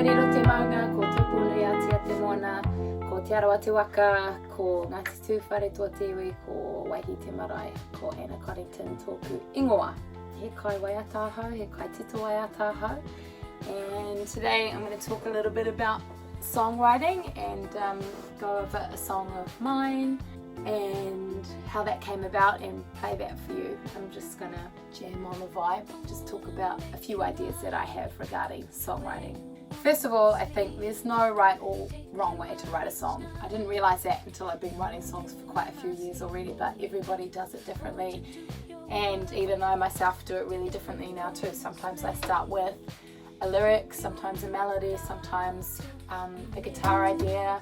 riro te maunga, ko tupu nui atia te moana, ko te aroa te waka, ko Ngāti Tūwhare tua te iwi, ko waihi te marae, ko Anna Coddington tōku ingoa. He kaiwaiata-kaitito, he tito waiata. And today I'm going to talk a little bit about songwriting and go over a song of mine and how that came about and play that for you. I'm just going to jam on the vibe, just talk about a few ideas that I have regarding songwriting. First of all, I think there's no right or wrong way to write a song. I didn't realise that until I've been writing songs for quite a few years already, but everybody does it differently, and even I myself do it really differently now too. Sometimes I start with a lyric, sometimes a melody, sometimes a guitar idea,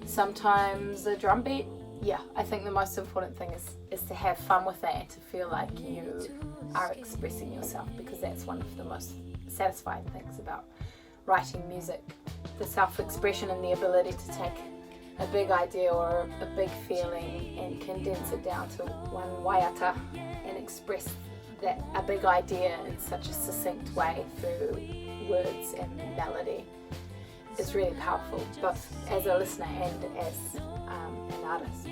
sometimes a drum beat. Yeah, I think the most important thing is to have fun with that and to feel like you are expressing yourself, because that's one of the most satisfying things about writing music. The self-expression and the ability to take a big idea or a big feeling and condense it down to one waiata and express a big idea in such a succinct way through words and melody is really powerful, both as a listener and as an artist.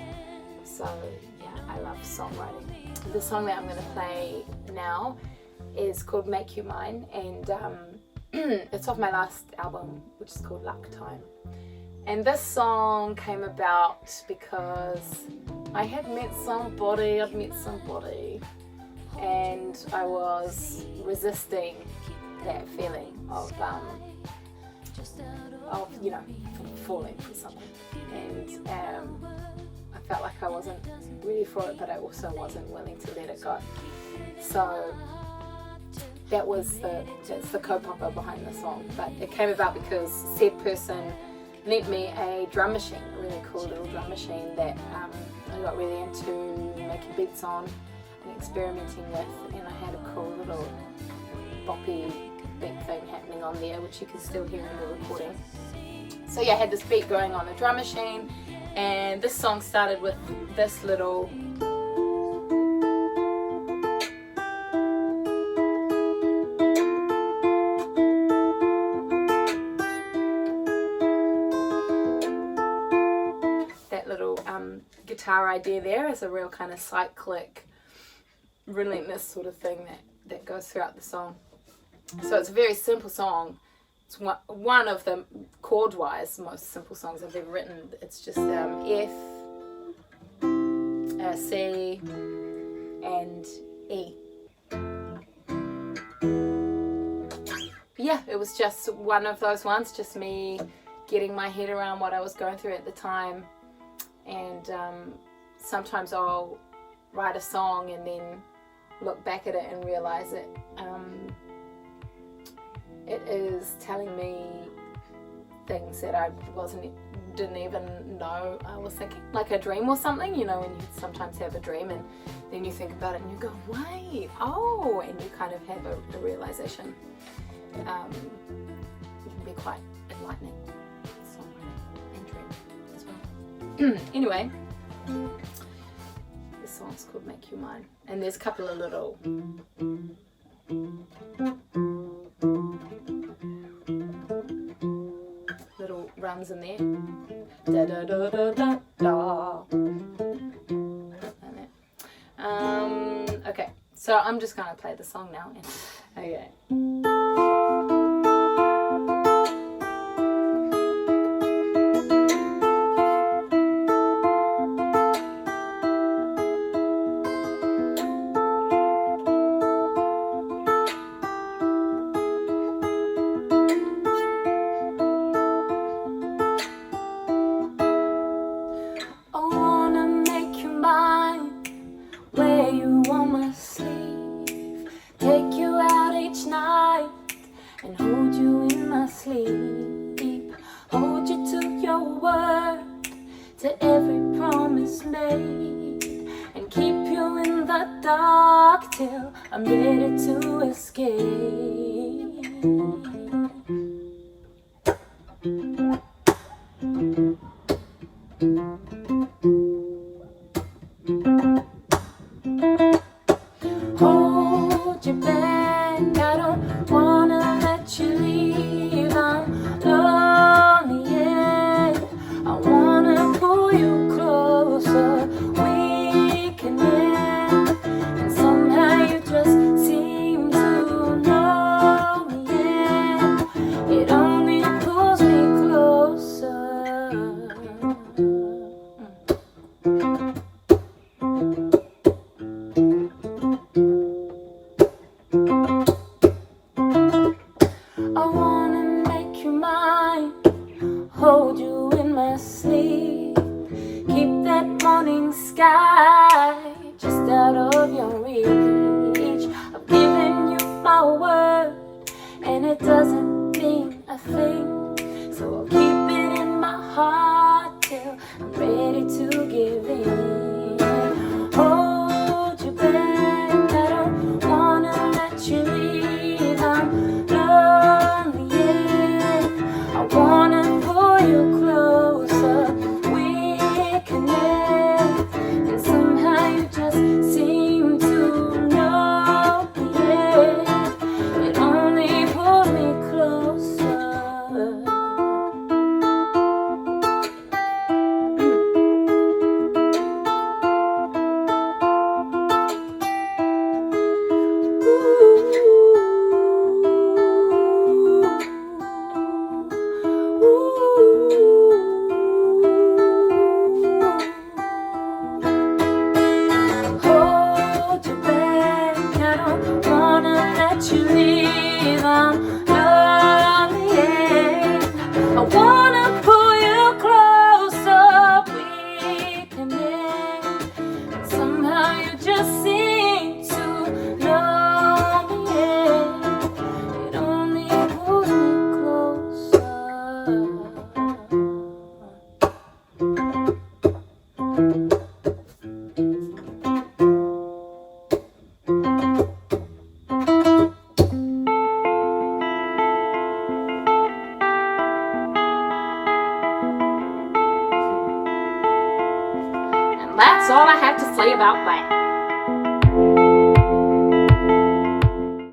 So yeah, I love songwriting. The song that I'm going to play now is called Make You Mine, and it's off my last album, which is called Luck Time. And this song came about because I'd met somebody, and I was resisting that feeling of you know, falling for someone, and I felt like I wasn't ready for it, but I also wasn't willing to let it go. So that's the kaupapa behind the song. But it came about because said person lent me a drum machine, a really cool little drum machine that I got really into making beats on and experimenting with, and I had a cool little boppy beat thing happening on there, which you can still hear in the recording. So yeah, I had this beat going on the drum machine, and this song started with this little guitar idea there as a real kind of cyclic, relentless sort of thing that goes throughout the song. So it's a very simple song. It's one of the chord-wise most simple songs I've ever written. It's just F, C, and E. Yeah, it was just one of those ones, just me getting my head around what I was going through at the time. And sometimes I'll write a song and then look back at it and realize it is telling me things that I didn't even know I was thinking, like a dream or something. You know, when you sometimes have a dream and then you think about it and you go, wait, oh, and you kind of have a realization. It can be quite enlightening. Anyway, this song's called Make You Mine, and there's a couple of little runs in there. Da da da da da da. Okay, so I'm just gonna play the song now. Okay. And hold you in my sleep, hold you to your word, to every promise made, and keep you in the dark till I'm ready to escape. Hold you back, I don't wanna let you leave. I'm sky, just out of your reach. I've given you my word, and it doesn't mean a thing. So I'll keep it in my heart till I'm ready to give in. Hold you back, I don't wanna let you leave. I'm lonely, yeah. I wanna pull you closer. We connect, and somehow you just seem to know, yeah. It only pulls me closer. Hold you back, I don't wanna let you leave. I'm lonely, yeah. I wanna pull you closer. We connect, and somehow you just seem to know me, yeah. It only pulls me closer. And that's all I have to say about that.